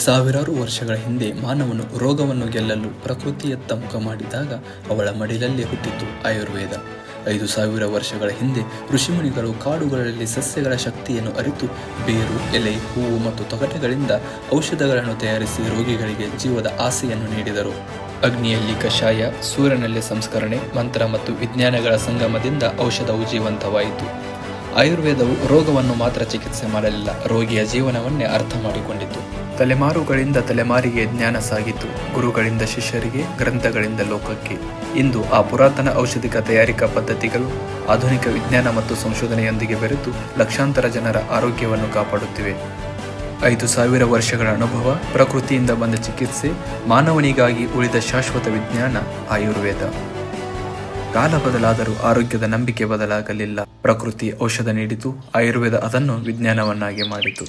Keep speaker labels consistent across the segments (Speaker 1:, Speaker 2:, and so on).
Speaker 1: ಸಾವಿರಾರು ವರ್ಷಗಳ ಹಿಂದೆ ಮಾನವನು ರೋಗವನ್ನು ಗೆಲ್ಲಲು ಪ್ರಕೃತಿಯತ್ತ ಮುಖ ಮಾಡಿದಾಗ ಅವಳ ಮಡಿಲಲ್ಲಿ ಹುಟ್ಟಿತು ಆಯುರ್ವೇದ. 5,000 ವರ್ಷಗಳ ಹಿಂದೆ ಋಷಿಮುನಿಗಳು ಕಾಡುಗಳಲ್ಲಿ ಸಸ್ಯಗಳ ಶಕ್ತಿಯನ್ನು ಅರಿತು ಬೇರು, ಎಲೆ, ಹೂವು ಮತ್ತು ತೊಗಟೆಗಳಿಂದ ಔಷಧಗಳನ್ನು ತಯಾರಿಸಿ ರೋಗಿಗಳಿಗೆ ಜೀವದ ಆಸೆಯನ್ನು ನೀಡಿದರು. ಅಗ್ನಿಯಲ್ಲಿ ಕಷಾಯ, ಸೂರ್ಯನಲ್ಲಿ ಸಂಸ್ಕರಣೆ, ಮಂತ್ರ ಮತ್ತು ವಿಜ್ಞಾನಗಳ ಸಂಗಮದಿಂದ ಔಷಧವು ಜೀವಂತವಾಯಿತು. ಆಯುರ್ವೇದವು ರೋಗವನ್ನು ಮಾತ್ರ ಚಿಕಿತ್ಸೆ ಮಾಡಲಿಲ್ಲ, ರೋಗಿಯ ಜೀವನವನ್ನೇ ಅರ್ಥ ಮಾಡಿಕೊಂಡಿತು. ತಲೆಮಾರುಗಳಿಂದ ತಲೆಮಾರಿಗೆ ಜ್ಞಾನ ಸಾಗಿತು, ಗುರುಗಳಿಂದ ಶಿಷ್ಯರಿಗೆ, ಗ್ರಂಥಗಳಿಂದ ಲೋಕಕ್ಕೆ. ಇಂದು ಆ ಪುರಾತನ ಔಷಧಿಕ ತಯಾರಿಕಾ ಪದ್ಧತಿಗಳು ಆಧುನಿಕ ವಿಜ್ಞಾನ ಮತ್ತು ಸಂಶೋಧನೆಯೊಂದಿಗೆ ಬೆರೆತು ಲಕ್ಷಾಂತರ ಜನರ ಆರೋಗ್ಯವನ್ನು ಕಾಪಾಡುತ್ತಿವೆ. 5,000 ವರ್ಷಗಳ ಅನುಭವ, ಪ್ರಕೃತಿಯಿಂದ ಬಂದ ಚಿಕಿತ್ಸೆ, ಮಾನವನಿಗಾಗಿ ಉಳಿದ ಶಾಶ್ವತ ವಿಜ್ಞಾನ ಆಯುರ್ವೇದ. ಕಾಲ ಬದಲಾದರೂ ಆರೋಗ್ಯದ ನಂಬಿಕೆ ಬದಲಾಗಲಿಲ್ಲ. ಪ್ರಕೃತಿ ಔಷಧ ನೀಡಿತು, ಆಯುರ್ವೇದ ಅದನ್ನು ವಿಜ್ಞಾನವನ್ನಾಗಿ ಮಾಡಿತು.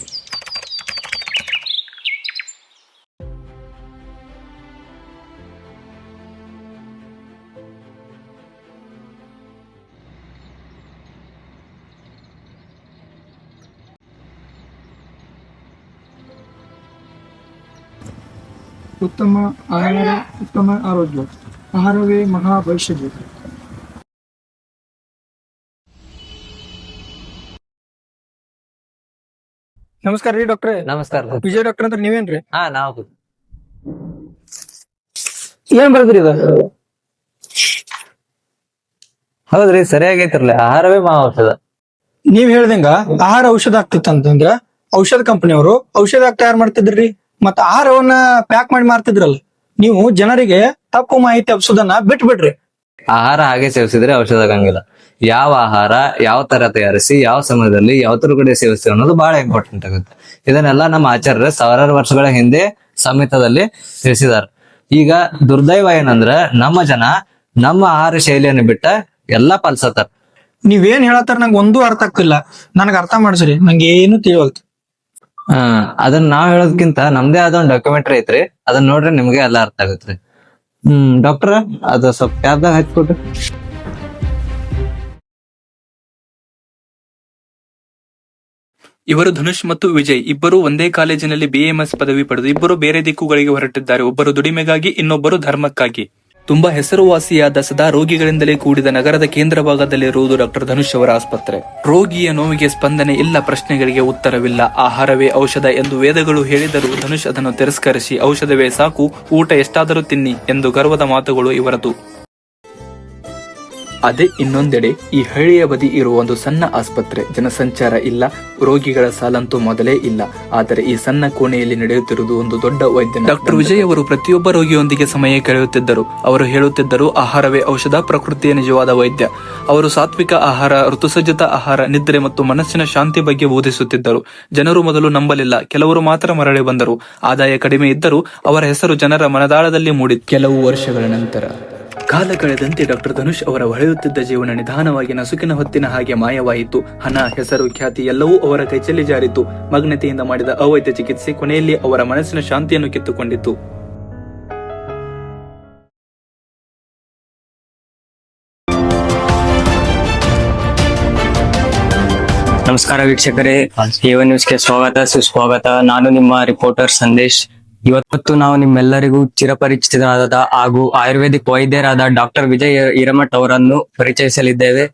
Speaker 2: ಉತ್ತಮ ಆಹಾರ, ಉತ್ತಮ ಆರೋಗ್ಯ. ಆಹಾರವೇ ಮಹಾಭವಿಷ್ಯದ. ನಮಸ್ಕಾರ ರೀ ಡಾಕ್ಟ್ರೆ.
Speaker 3: ನಮಸ್ಕಾರ.
Speaker 2: ವಿಜಯ್ ಡಾಕ್ಟರ್ ಅಂತ ನೀವೇನ್ರಿ?
Speaker 3: ಹಾ, ನಾವು
Speaker 2: ಏನ್ ಬರ್ದ್ರಿ ಇದು?
Speaker 3: ಹೌದ್ರಿ, ಸರಿಯಾಗೈತಿರ್ಲಿ. ಆಹಾರವೇ ಮಹಾ ಔಷಧ.
Speaker 2: ನೀವ್ ಹೇಳ್ದಂಗ ಆಹಾರ ಔಷಧ ಆಗ್ತಿತ್ತಂತಂದ್ರ ಔಷಧ ಕಂಪನಿಯವರು ಔಷಧ ತಯಾರು ಮಾಡ್ತಿದ್ರಿ, ಮತ್ತ ಆಹಾರವನ್ನ ಪ್ಯಾಕ್ ಮಾಡಿ ಮಾರ್ತಿದ್ರಲ್ಲ. ನೀವು ಜನರಿಗೆ ತಪ್ಪು ಮಾಹಿತಿ ಹಬ್ಸೋದನ್ನ ಬಿಟ್ಬಿಡ್ರಿ.
Speaker 3: ಆಹಾರ ಹಾಗೆ ಸೇವಿಸಿದ್ರೆ ಔಷಧ ಆಗಂಗಿಲ್ಲ. ಯಾವ ಆಹಾರ ಯಾವ ತರ ತಯಾರಿಸಿ ಯಾವ ಸಮಯದಲ್ಲಿ ಯಾವ ಕಡೆ ಸೇವಿಸ್ತೀವಿ ಅನ್ನೋದು ಬಹಳ ಇಂಪಾರ್ಟೆಂಟ್ ಆಗುತ್ತೆ. ಇದನ್ನೆಲ್ಲ ನಮ್ಮ ಆಚಾರ್ಯರು ಸಾವಿರಾರು ವರ್ಷಗಳ ಹಿಂದೆ ಸಂಹಿತದಲ್ಲಿ ತಿಳಿಸಿದಾರೆ. ಈಗ ದುರ್ದೈವ ಏನಂದ್ರ ನಮ್ಮ ಜನ ನಮ್ಮ ಆಹಾರ ಶೈಲಿಯನ್ನು ಬಿಟ್ಟ ಎಲ್ಲಾ ಪಾಲಿಸತ್ತಾರ.
Speaker 2: ನೀವೇನ್ ಹೇಳತ್ತಾರ ನಂಗೆ ಒಂದೂ ಅರ್ಥ ಆಗ್ತಿಲ್ಲ. ನನಗೆ ಅರ್ಥ ಮಾಡಿಸ್ರಿ, ನಂಗೆ ಏನು ತಿಳಿವಲ್ತು.
Speaker 3: ಅದನ್ನ ನಾವ್ ಹೇಳೋದಕ್ಕಿಂತ ನಮ್ದೇ ಆದ ಒಂದು ಡಾಕ್ಯುಮೆಂಟ್ರಿ ಐತ್ರಿ, ಅದನ್ನ ನೋಡ್ರಿ ನಿಮ್ಗೆ ಎಲ್ಲಾ ಅರ್ಥ ಆಗತ್ರಿ. ಡಾಕ್ಟರ್, ಅದು ಸ್ವಲ್ಪ ಟ್ಯಾಬ್ದಾಗ ಹಚ್ಕೊಟ್ರಿ.
Speaker 1: ಇವರು ಧನುಷ್ ಮತ್ತು ವಿಜಯ್ ಇಬ್ಬರು ಒಂದೇ ಕಾಲೇಜಿನಲ್ಲಿ BAMS ಪದವಿ ಪಡೆದು ಇಬ್ಬರು ಬೇರೆ ದಿಕ್ಕುಗಳಿಗೆ ಹೊರಟಿದ್ದಾರೆ. ಒಬ್ಬರು ದುಡಿಮೆಗಾಗಿ, ಇನ್ನೊಬ್ಬರು ಧರ್ಮಕ್ಕಾಗಿ. ತುಂಬಾ ಹೆಸರುವಾಸಿಯಾದ ಸದಾ ರೋಗಿಗಳಿಂದಲೇ ಕೂಡಿದ ನಗರದ ಕೇಂದ್ರ ಭಾಗದಲ್ಲಿರುವುದು ಡಾಕ್ಟರ್ ಧನುಷ್ ಅವರ ಆಸ್ಪತ್ರೆ. ರೋಗಿಯ ನೋವಿಗೆ ಸ್ಪಂದನೆ ಇಲ್ಲ, ಪ್ರಶ್ನೆಗಳಿಗೆ ಉತ್ತರವಿಲ್ಲ. ಆಹಾರವೇ ಔಷಧ ಎಂದು ವೇದಗಳು ಹೇಳಿದರೂ ಧನುಷ್ ಅದನ್ನು ತಿರಸ್ಕರಿಸಿ ಔಷಧವೇ ಸಾಕು, ಊಟ ಎಷ್ಟಾದರೂ ತಿನ್ನಿ ಎಂದು ಗರ್ವದ ಮಾತುಗಳು ಇವರದು. ಅದೇ ಇನ್ನೊಂದೆಡೆ ಈ ಹಳ್ಳಿಯ ಬದಿ ಇರುವ ಒಂದು ಸಣ್ಣ ಆಸ್ಪತ್ರೆ. ಜನಸಂಚಾರ ಇಲ್ಲ, ರೋಗಿಗಳ ಸಾಲಂತೂ ಮೊದಲೇ ಇಲ್ಲ. ಆದರೆ ಈ ಸಣ್ಣ ಕೋಣೆಯಲ್ಲಿ ನಡೆಯುತ್ತಿರುವುದು ಒಂದು ದೊಡ್ಡ ವೈದ್ಯ. ಡಾಕ್ಟರ್ ವಿಜಯ್ ಅವರು ಪ್ರತಿಯೊಬ್ಬ ರೋಗಿಯೊಂದಿಗೆ ಸಮಯ ಕಳೆಯುತ್ತಿದ್ದರು. ಅವರು ಹೇಳುತ್ತಿದ್ದರು, ಆಹಾರವೇ ಔಷಧ, ಪ್ರಕೃತಿಯ ನಿಜವಾದ ವೈದ್ಯ. ಅವರು ಸಾತ್ವಿಕ ಆಹಾರ, ಋತುಸಜ್ಜಿತ ಆಹಾರ, ನಿದ್ರೆ ಮತ್ತು ಮನಸ್ಸಿನ ಶಾಂತಿ ಬಗ್ಗೆ ಬೋಧಿಸುತ್ತಿದ್ದರು. ಜನರು ಮೊದಲು ನಂಬಲಿಲ್ಲ, ಕೆಲವರು ಮಾತ್ರ ಮರಳಿ ಬಂದರು. ಆದಾಯ ಕಡಿಮೆ ಇದ್ದರೂ ಅವರ ಹೆಸರು ಜನರ ಮನದಾಳದಲ್ಲಿ ಮೂಡಿತು. ಕೆಲವು ವರ್ಷಗಳ ನಂತರ ಕಾಲ ಕಳೆದಂತೆ ಡಾಕ್ಟರ್ ಧನುಷ್ ಅವರ ಹೊಳೆಯುತ್ತಿದ್ದ ಜೀವನ ನಿಧಾನವಾಗಿ ನಸುಕಿನ ಹೊತ್ತಿನ ಹಾಗೆ ಮಾಯವಾಯಿತು. ಹಣ, ಹೆಸರು, ಖ್ಯಾತಿ ಎಲ್ಲವೂ ಅವರ ಕೈಚೆಲ್ಲಿ ಜಾರಿತು. ಮಗ್ನತೆಯಿಂದ ಮಾಡಿದ ಅವೈದ್ಯ ಚಿಕಿತ್ಸೆ ಕೊನೆಯಲ್ಲಿ ಅವರ ಮನಸ್ಸಿನ ಶಾಂತಿಯನ್ನು ಕಿತ್ತುಕೊಂಡಿತು.
Speaker 4: ನಮಸ್ಕಾರ ವೀಕ್ಷಕರೇ, ಏವ ನ್ಯೂಸ್ಗೆ ಸ್ವಾಗತ, ಸುಸ್ವಾಗತ. ನಾನು ನಿಮ್ಮ ರಿಪೋರ್ಟರ್ ಸಂದೇಶ್. ಇವತ್ತು ನಾವು ನಿಮ್ಮೆಲ್ಲರಿಗೂ ಚಿರಪರಿಚಿತರಾದ ಹಾಗೂ ಆಯುರ್ವೇದಿಕ್ ವೈದ್ಯರಾದ ಡಾಕ್ಟರ್ ವಿಜಯ್ ಹಿರೇಮಠ್ ಅವರನ್ನು ಪರಿಚಯಿಸಲಿದ್ದೇವೆ.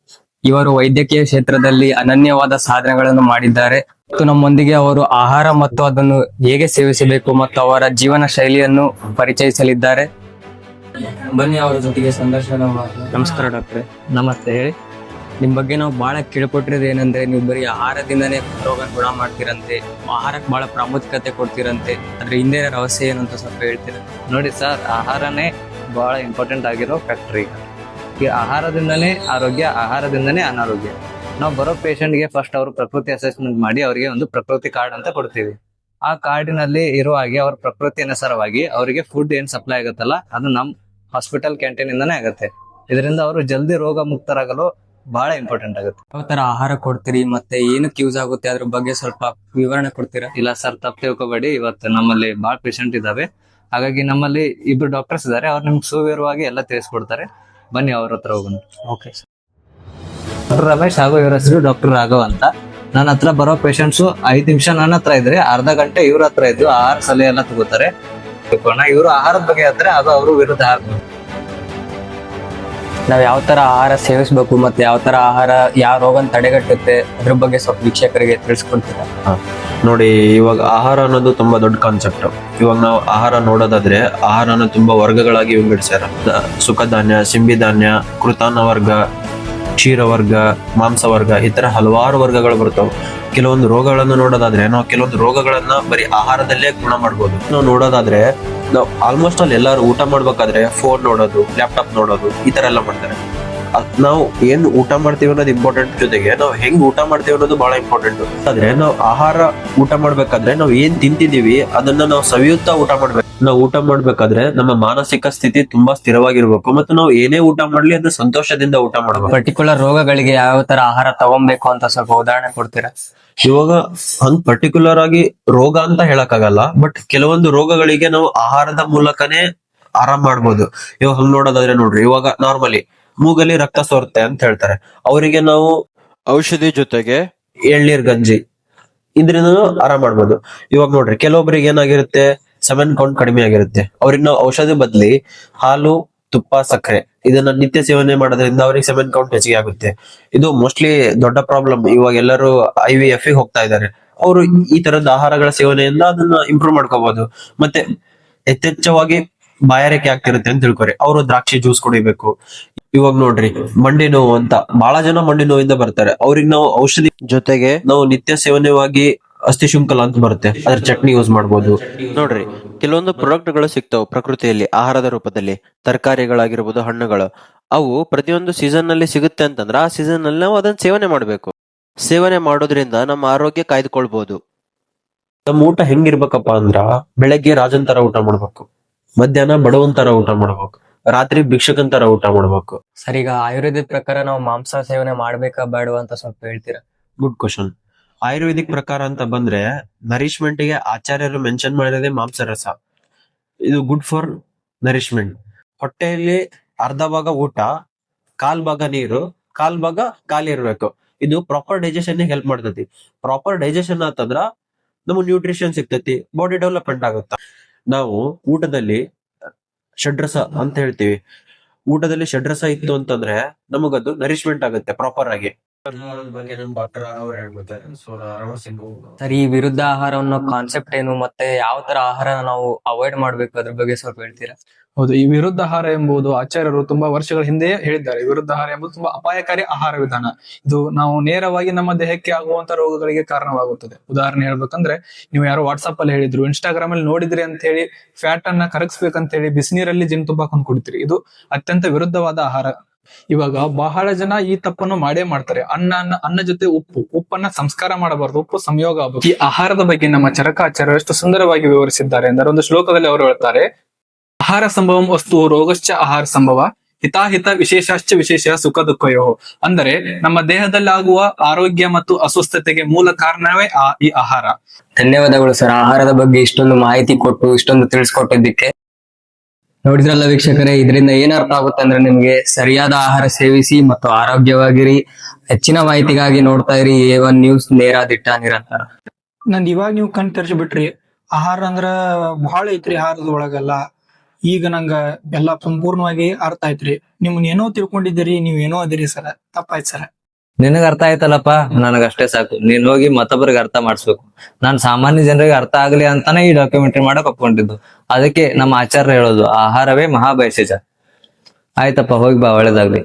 Speaker 4: ಇವರು ವೈದ್ಯಕೀಯ ಕ್ಷೇತ್ರದಲ್ಲಿ ಅನನ್ಯವಾದ ಸಾಧನೆಗಳನ್ನು ಮಾಡಿದ್ದಾರೆ. ಮತ್ತು ನಮ್ಮೊಂದಿಗೆ ಅವರು ಆಹಾರ ಮತ್ತು ಅದನ್ನು ಹೇಗೆ ಸೇವಿಸಬೇಕು ಮತ್ತು ಅವರ ಜೀವನ ಶೈಲಿಯನ್ನು ಪರಿಚಯಿಸಲಿದ್ದಾರೆ. ಬನ್ನಿ ಅವರ ಜೊತೆಗೆ ಸಂದರ್ಶನ. ನಮಸ್ಕಾರ ಡಾಕ್ಟ್ರೆ.
Speaker 3: ನಮಸ್ತೆ, ಹೇಳಿ.
Speaker 4: ನಿಮ್ ಬಗ್ಗೆ ನಾವು ಬಹಳ ಕೇಳ್ಪಟ್ಟಿರೋದು ಏನಂದ್ರೆ, ನೀವು ಬರೀ ಆಹಾರದಿಂದನೇ ರೋಗ ಗುಣ ಮಾಡ್ತೀರಂತೆ, ಆಹಾರಕ್ಕೆ ಬಹಳ ಪ್ರಾಮುಖ್ಯತೆ ಕೊಡ್ತೀರಂತೆ. ಅದ್ರ ಹಿಂದೆ ರಹಸ್ಯ ಏನಂತ ಸ್ವಲ್ಪ ಹೇಳ್ತೀರಾ?
Speaker 3: ನೋಡಿ ಸರ್, ಆಹಾರನೇ ಬಹಳ ಇಂಪಾರ್ಟೆಂಟ್ ಆಗಿರೋ ಫ್ಯಾಕ್ಟರ್. ಈಗ ಆಹಾರದಿಂದನೇ ಆರೋಗ್ಯ, ಆಹಾರದಿಂದನೇ ಅನಾರೋಗ್ಯ. ನಾವು ಬರೋ ಪೇಷಂಟ್ಗೆ ಫಸ್ಟ್ ಅವರು ಪ್ರಕೃತಿ ಅಸೆಸ್ಮೆಂಟ್ ಮಾಡಿ ಅವರಿಗೆ ಒಂದು ಪ್ರಕೃತಿ ಕಾರ್ಡ್ ಅಂತ ಕೊಡ್ತೀವಿ. ಆ ಕಾರ್ಡಿನಲ್ಲಿ ಇರುವ ಹಾಗೆ ಅವ್ರ ಪ್ರಕೃತಿ ಅನುಸಾರವಾಗಿ ಅವರಿಗೆ ಫುಡ್ ಏನ್ ಸಪ್ಲೈ ಆಗುತ್ತಲ್ಲ, ಅದು ನಮ್ಮ ಹಾಸ್ಪಿಟಲ್ ಕ್ಯಾಂಟೀನ್ ಇಂದಾನೇ ಆಗುತ್ತೆ. ಇದರಿಂದ ಅವರು ಜಲ್ದಿ ರೋಗ ಮುಕ್ತರಾಗಲು ಬಹಳ ಇಂಪಾರ್ಟೆಂಟ್ ಆಗುತ್ತೆ.
Speaker 4: ಯಾವ ತರ ಆಹಾರ ಕೊಡ್ತೀರಿ ಮತ್ತೆ ಏನಕ್ಕೆ ಯೂಸ್ ಆಗುತ್ತೆ ಅದ್ರ ಬಗ್ಗೆ ಸ್ವಲ್ಪ ವಿವರಣೆ ಕೊಡ್ತೀರಾ?
Speaker 3: ಇಲ್ಲ ಸರ್, ತಪ್ಪು ತಿಳ್ಕೊಬೇಡಿ. ಇವತ್ತು ನಮ್ಮಲ್ಲಿ ಬಹಳ ಪೇಷಂಟ್ ಇದಾವೆ, ಹಾಗಾಗಿ ನಮ್ಮಲ್ಲಿ ಇಬ್ರು ಡಾಕ್ಟರ್ಸ್ ಇದಾರೆ. ಅವ್ರು ನಿಮ್ಗೆ ಸುವಿವರವಾಗಿ ಎಲ್ಲ ತಿಳಿಸ್ಕೊಡ್ತಾರೆ. ಬನ್ನಿ ಅವ್ರ ಹತ್ರ ಹೋಗೋಣ.
Speaker 4: ಓಕೆ.
Speaker 3: ಡಾಕ್ಟರ್ ರಮೇಶ್ ಹಾಗೂ ಇವರ ಹೆಸರು ಡಾಕ್ಟರ್ ರಾಘವ್ ಅಂತ. ನನ್ನ ಹತ್ರ ಬರೋ ಪೇಷಂಟ್ಸ್ 5 ನಿಮಿಷ ನನ್ನ ಹತ್ರ ಇದ್ರೆ ಅರ್ಧ ಗಂಟೆ ಇವ್ರ ಹತ್ರ ಇದ್ದು ಆಹಾರ ಸಲಹೆ ಎಲ್ಲ ತಗೋತಾರೆ. ಇವರು ಆಹಾರದ ಬಗ್ಗೆ ಹೇಳ್ತಾರೆ, ಅದು ಅವರು ವಿರುದ್ಧ ಆಹಾರ.
Speaker 4: ನಾವ್ ಯಾವ ತರ ಆಹಾರ ಸೇವಿಸ್ಬೇಕು ಮತ್ತೆ ಯಾವ ತರ ಆಹಾರ ಯಾವ ರೋಗನ ತಡೆಗಟ್ಟುತ್ತೆ ಅದ್ರ ಬಗ್ಗೆ ಸ್ವಲ್ಪ ವೀಕ್ಷಕರಿಗೆ ತಿಳಿಸ್ಕೊಡ್ತೀರಾ?
Speaker 5: ನೋಡಿ, ಇವಾಗ ಆಹಾರ ಅನ್ನೋದು ತುಂಬಾ ದೊಡ್ಡ ಕಾನ್ಸೆಪ್ಟ್. ಇವಾಗ ನಾವು ಆಹಾರ ನೋಡೋದಾದ್ರೆ ಆಹಾರನ ತುಂಬಾ ವರ್ಗಗಳಾಗಿ ವಿಂಗಡಿಸ್ಯಾರ. ಸುಖಧಾನ್ಯ, ಸಿಂಬಿಧಾನ್ಯ, ಕೃತಾನ್ನ ವರ್ಗ, ಕ್ಷೀರವರ್ಗ, ಮಾಂಸವರ್ಗ, ಈ ತರ ಹಲವಾರು ವರ್ಗಗಳು ಬರ್ತಾವೆ. ಕೆಲವೊಂದು ರೋಗಗಳನ್ನು ನೋಡೋದಾದ್ರೆ ನಾವು ಕೆಲವೊಂದು ರೋಗಗಳನ್ನ ಬರೀ ಆಹಾರದಲ್ಲೇ ಗುಣ ಮಾಡ್ಬೋದು. ನಾವು ನೋಡೋದಾದ್ರೆ ನಾವು ಆಲ್ಮೋಸ್ಟ್ ಅಲ್ಲಿ ಎಲ್ಲಾರು ಊಟ ಮಾಡ್ಬೇಕಾದ್ರೆ ಫೋನ್ ನೋಡೋದು, ಲ್ಯಾಪ್ಟಾಪ್ ನೋಡೋದು, ಈ ತರ ಎಲ್ಲ ಮಾಡ್ತಾರೆ. ನಾವು ಏನ್ ಊಟ ಮಾಡ್ತೀವಿ ಅನ್ನೋದು ಇಂಪಾರ್ಟೆಂಟ್, ಜೊತೆಗೆ ನಾವು ಹೆಂಗ್ ಊಟ ಮಾಡ್ತೀವಿ ಅನ್ನೋದು ಬಹಳ ಇಂಪಾರ್ಟೆಂಟ್. ಆದ್ರೆ ನಾವು ಆಹಾರ ಊಟ ಮಾಡ್ಬೇಕಾದ್ರೆ ನಾವು ಏನ್ ತಿಂತಿದೀವಿ ಅದನ್ನ ನಾವು ಸವಿಯುತ್ತಾ ಊಟ ಮಾಡ್ಬೇಕು. ನಾವು ಊಟ ಮಾಡ್ಬೇಕಾದ್ರೆ ನಮ್ಮ ಮಾನಸಿಕ ಸ್ಥಿತಿ ತುಂಬಾ ಸ್ಥಿರವಾಗಿರ್ಬೇಕು ಮತ್ತು ನಾವು ಏನೇ ಊಟ ಮಾಡ್ಲಿ ಅದನ್ನ ಸಂತೋಷದಿಂದ ಊಟ ಮಾಡ್ಬೇಕು.
Speaker 4: ಪರ್ಟಿಕ್ಯುಲರ್ ರೋಗಗಳಿಗೆ ಯಾವ ತರ ಆಹಾರ ತಗೊಬೇಕು ಅಂತ ಸ್ವಲ್ಪ ಉದಾಹರಣೆ ಕೊಡ್ತೀರಾ?
Speaker 5: ಇವಾಗ ಹಂಗ್ ಪರ್ಟಿಕ್ಯುಲರ್ ಆಗಿ ರೋಗ ಅಂತ ಹೇಳಕ್ಕಾಗಲ್ಲ, ಬಟ್ ಕೆಲವೊಂದು ರೋಗಗಳಿಗೆ ನಾವು ಆಹಾರದ ಮೂಲಕನೇ ಆರಾಮ್ ಮಾಡ್ಬೋದು. ಇವಾಗ ಹಂಗ್ ನೋಡೋದಾದ್ರೆ ನೋಡ್ರಿ, ಇವಾಗ ನಾರ್ಮಲಿ ಮೂಗಲ್ಲಿ ರಕ್ತ ಸೋರುತ್ತೆ ಅಂತ ಹೇಳ್ತಾರೆ, ಅವರಿಗೆ ನಾವು ಔಷಧಿ ಜೊತೆಗೆ ಎಳ್ನೀರ್ ಗಂಜಿ ಇದ್ರಿಂದ ಆರಾಮ್ ಮಾಡ್ಬೋದು. ಇವಾಗ ನೋಡ್ರಿ, ಕೆಲವೊಬ್ಬರಿಗೆ ಏನಾಗಿರುತ್ತೆ, ಸೆಮೆನ್ ಕೌಂಟ್ ಕಡಿಮೆ ಆಗಿರುತ್ತೆ, ಅವ್ರಿಗೆ ನಾವು ಔಷಧಿ ಬದ್ಲಿ ಹಾಲು, ತುಪ್ಪ, ಸಕ್ಕರೆ ಇದನ್ನ ನಿತ್ಯ ಸೇವನೆ ಮಾಡೋದ್ರಿಂದ ಅವ್ರಿಗೆ ಸೆಮೆನ್ ಕೌಂಟ್ ಹೆಚ್ಚಿಗೆ ಆಗುತ್ತೆ. ಇದು ಮೋಸ್ಟ್ಲಿ ದೊಡ್ಡ ಪ್ರಾಬ್ಲಮ್. ಇವಾಗ ಎಲ್ಲರೂ IVF ಗೆ ಹೋಗ್ತಾ ಇದ್ದಾರೆ. ಅವರು ಈ ತರದ ಆಹಾರಗಳ ಸೇವನೆಯಿಂದ ಅದನ್ನ ಇಂಪ್ರೂವ್ ಮಾಡ್ಕೋಬಹುದು. ಮತ್ತೆ ಯಥೇಚ್ಛವಾಗಿ ಬಾಯಾರಿಕೆ ಆಗ್ತಿರುತ್ತೆ ಅಂತ ತಿಳ್ಕೊರಿ, ಅವರು ದ್ರಾಕ್ಷಿ ಜ್ಯೂಸ್ ಕುಡಿಬೇಕು. ಇವಾಗ ನೋಡ್ರಿ, ಮಂಡಿ ನೋವು ಅಂತ ಬಹಳ ಜನ ಮಂಡಿ ನೋವಿಂದ ಬರ್ತಾರೆ, ಅವ್ರಿಗೆ ನಾವು ಔಷಧಿ ಜೊತೆಗೆ ನಾವು ನಿತ್ಯ ಸೇವನೆವಾಗಿ ಅಸ್ಥಿಶುಂಕಲ ಅಂತ ಬರುತ್ತೆ, ಅದ್ರ ಚಟ್ನಿ ಯೂಸ್ ಮಾಡ್ಬೋದು. ನೋಡ್ರಿ, ಕೆಲವೊಂದು ಪ್ರಾಡಕ್ಟ್ ಗಳು ಸಿಗ್ತಾವೆ ಪ್ರಕೃತಿಯಲ್ಲಿ ಆಹಾರದ ರೂಪದಲ್ಲಿ, ತರಕಾರಿಗಳಾಗಿರ್ಬೋದು, ಹಣ್ಣುಗಳು. ಅವು ಪ್ರತಿಯೊಂದು ಸೀಸನ್ ನಲ್ಲಿ ಸಿಗುತ್ತೆ ಅಂತಂದ್ರೆ ಆ ಸೀಸನ್ ನಲ್ಲಿ ನಾವು ಅದನ್ನ ಸೇವನೆ ಮಾಡ್ಬೇಕು. ಸೇವನೆ ಮಾಡೋದ್ರಿಂದ ನಮ್ಮ ಆರೋಗ್ಯ ಕಾಯ್ದುಕೊಳ್ಬಹುದು. ನಮ್ಮ ಊಟ ಹೆಂಗಿರ್ಬೇಕಪ್ಪ ಅಂದ್ರ, ಬೆಳಗ್ಗೆ ರಾಜನ್ ತರ ಊಟ ಮಾಡ್ಬೇಕು, ಮಧ್ಯಾಹ್ನ ಬಡವನ್ ತರ ಊಟ ಮಾಡ್ಬೇಕು, ರಾತ್ರಿ ಭಿಕ್ಷಕನ್ ತರ ಊಟ ಮಾಡ್ಬೇಕು.
Speaker 4: ಸರ್, ಈಗ ಆಯುರ್ವೇದಿಕ್ ಪ್ರಕಾರ ನಾವು ಮಾಂಸ ಸೇವನೆ ಮಾಡ್ಬೇಕಾ ಬೇಡವಾ ಅಂತ ಸ್ವಲ್ಪ ಹೇಳ್ತೀರಾ?
Speaker 5: Good question. ಆಯುರ್ವೇದಿಕ್ ಪ್ರಕಾರ ಅಂತ ಬಂದ್ರೆ ನರಿಶ್ಮೆಂಟ್ ಗೆ ಆಚಾರ್ಯರು ಮೆನ್ಷನ್ ಮಾಡಿರೋದೇ ಮಾಂಸರಸ. ಇದು ಗುಡ್ ಫಾರ್ ನರಿಶ್ಮೆಂಟ್. ಹೊಟ್ಟೆಯಲ್ಲಿ ಅರ್ಧ ಭಾಗ ಊಟ, ಕಾಲ್ ಭಾಗ ನೀರು, ಕಾಲ್ ಭಾಗ ಖಾಲಿ ಇರ್ಬೇಕು. ಇದು ಪ್ರಾಪರ್ ಡೈಜೆಷನ್ ಹೆಲ್ಪ್ ಮಾಡ್ತೈತಿ. ಪ್ರಾಪರ್ ಡೈಜೆಷನ್ ಆತಂದ್ರ ನಮ್ಗೆ ನ್ಯೂಟ್ರಿಷನ್ ಸಿಗ್ತೈತಿ, ಬಾಡಿ ಡೆವಲಪ್ಮೆಂಟ್ ಆಗುತ್ತ. ನಾವು ಊಟದಲ್ಲಿ ಷಡ್ರಸ ಅಂತ ಹೇಳ್ತೀವಿ. ಊಟದಲ್ಲಿ ಷಡ್ರಸ ಇತ್ತು ಅಂತಂದ್ರೆ ನಮಗದು ನರಿಶ್ಮೆಂಟ್ ಆಗುತ್ತೆ ಪ್ರಾಪರ್ ಆಗಿ.
Speaker 4: ಸರ್, ಈ ವಿರುದ್ಧ ಆಹಾರ ಅನ್ನೋ ಕಾನ್ಸೆಪ್ಟ್ ಏನು ಮತ್ತೆ ಯಾವ ತರ ಆಹಾರ ನಾವು ಅವಾಯ್ಡ್ ಮಾಡ್ಬೇಕು ಅದ್ರ ಬಗ್ಗೆ ಸ್ವಲ್ಪ ಹೇಳ್ತೀರಾ?
Speaker 1: ಹೌದು, ಈ ವಿರುದ್ಧ ಆಹಾರ ಎಂಬುದು ಆಚಾರ್ಯರು ತುಂಬಾ ವರ್ಷಗಳ ಹಿಂದೆಯೇ ಹೇಳಿದ್ದಾರೆ. ವಿರುದ್ಧ ಆಹಾರ ಎಂಬುದು ತುಂಬಾ ಅಪಾಯಕಾರಿ ಆಹಾರ ವಿಧಾನ. ಇದು ನಾವು ನೇರವಾಗಿ ನಮ್ಮ ದೇಹಕ್ಕೆ ಆಗುವಂತ ರೋಗಗಳಿಗೆ ಕಾರಣವಾಗುತ್ತದೆ. ಉದಾಹರಣೆ ಹೇಳ್ಬೇಕಂದ್ರೆ, ನೀವು ಯಾರೋ ವಾಟ್ಸ್ಆಪ್ ಅಲ್ಲಿ ಹೇಳಿದ್ರು, ಇನ್ಸ್ಟಾಗ್ರಾಮ್ ಅಲ್ಲಿ ನೋಡಿದ್ರಿ ಅಂತ ಹೇಳಿ ಫ್ಯಾಟ್ ಅನ್ನ ಕರಗಿಸ್ಬೇಕಂತ ಹೇಳಿ ಬಿಸಿನೀರಲ್ಲಿ ಜೇನುತುಪ್ಪ ಹಾಕೊಂಡು ಕುಡಿತೀರಿ. ಇದು ಅತ್ಯಂತ ವಿರುದ್ಧವಾದ ಆಹಾರ. ಇವಾಗ ಬಹಳ ಜನ ಈ ತಪ್ಪನ್ನು ಮಾಡೇ ಮಾಡ್ತಾರೆ. ಅನ್ನ ಜೊತೆ ಉಪ್ಪನ್ನ ಸಂಸ್ಕಾರ ಮಾಡಬಾರ್ದು, ಉಪ್ಪು ಸಂಯೋಗ ಆಗಬೇಕು. ಈ ಆಹಾರದ ಬಗ್ಗೆ ನಮ್ಮ ಚರಕಾಚಾರ್ಯರು ಎಷ್ಟು ಸುಂದರವಾಗಿ ವಿವರಿಸಿದ್ದಾರೆ ಅಂದರೆ, ಒಂದು ಶ್ಲೋಕದಲ್ಲಿ ಅವರು ಹೇಳ್ತಾರೆ, ಆಹಾರ ಸಂಭವಂ ವಸ್ತು ರೋಗಶ್ಚ ಆಹಾರ ಸಂಭವ ಹಿತಾಹಿತ ವಿಶೇಷಾಶ್ಚ ವಿಶೇಷ ಸುಖ ದುಃಖಯೋ. ಅಂದರೆ ನಮ್ಮ ದೇಹದಲ್ಲಿ ಆಗುವ ಆರೋಗ್ಯ ಮತ್ತು ಅಸ್ವಸ್ಥತೆಗೆ ಮೂಲ ಕಾರಣವೇ ಈ ಆಹಾರ.
Speaker 4: ಧನ್ಯವಾದಗಳು ಸರ್, ಆಹಾರದ ಬಗ್ಗೆ ಇಷ್ಟೊಂದು ಮಾಹಿತಿ ಕೊಟ್ಟು ಇಷ್ಟೊಂದು ತಿಳಿಸ್ಕೊಟ್ಟಿದ್ದಕ್ಕೆ. ನೋಡಿದ್ರಲ್ಲ ವೀಕ್ಷಕರೇ, ಇದರಿಂದ ಏನ್ ಅರ್ಥ ಆಗುತ್ತೆ ಅಂದ್ರೆ, ನಿಮ್ಗೆ ಸರಿಯಾದ ಆಹಾರ ಸೇವಿಸಿ ಮತ್ತು ಆರೋಗ್ಯವಾಗಿರಿ. ಹೆಚ್ಚಿನ ಮಾಹಿತಿಗಾಗಿ ನೋಡ್ತಾ ಇರಿ A1 ನ್ಯೂಸ್, ನೇರ ದಿಟ್ಟ ನಿರಂತರ.
Speaker 2: ನಂದ್ ಇವಾಗ ನೀವು ಕಣ್ ತೆರ್ಸಿ ಬಿಟ್ರಿ. ಆಹಾರ ಅಂದ್ರ ಬಹಳ ಐತ್ರಿ ಆಹಾರದ ಒಳಗೆಲ್ಲ. ಈಗ ನಂಗ ಎಲ್ಲಾ ಸಂಪೂರ್ಣವಾಗಿ ಅರ್ಥ ಆಯ್ತ್ರಿ. ನಿಮ್ನ ಏನೋ ತಿಳ್ಕೊಂಡಿದ್ದೀರಿ, ನೀವ್ ಏನೋ ಅದಿರಿ ಸರ, ತಪ್ಪಾಯ್ತು ಸರ.
Speaker 3: ನಿನಗ ಅರ್ಥ ಆಯ್ತಲ್ಲಪ್ಪ, ನನಗಷ್ಟೇ ಸಾಕು. ನೀನ್ ಹೋಗಿ ಮತ್ತೊಬ್ಬರಿಗೆ ಅರ್ಥ ಮಾಡಿಸ್ಬೇಕು. ನಾನ್ ಸಾಮಾನ್ಯ ಜನರಿಗೆ ಅರ್ಥ ಆಗ್ಲಿ ಅಂತಾನೆ ಈ ಡಾಕ್ಯುಮೆಂಟರಿ ಮಾಡಕ್ ಒಪ್ಕೊಂಡಿದ್ದು. ಅದಕ್ಕೆ ನಮ್ಮ ಆಚಾರ್ಯ ಹೇಳೋದು, ಆಹಾರವೇ ಮಹಾಭೈಷಜ. ಆಯ್ತಪ್ಪ, ಹೋಗಿ ಬಾ, ಒಳ್ಳೇದಾಗ್ಲಿ.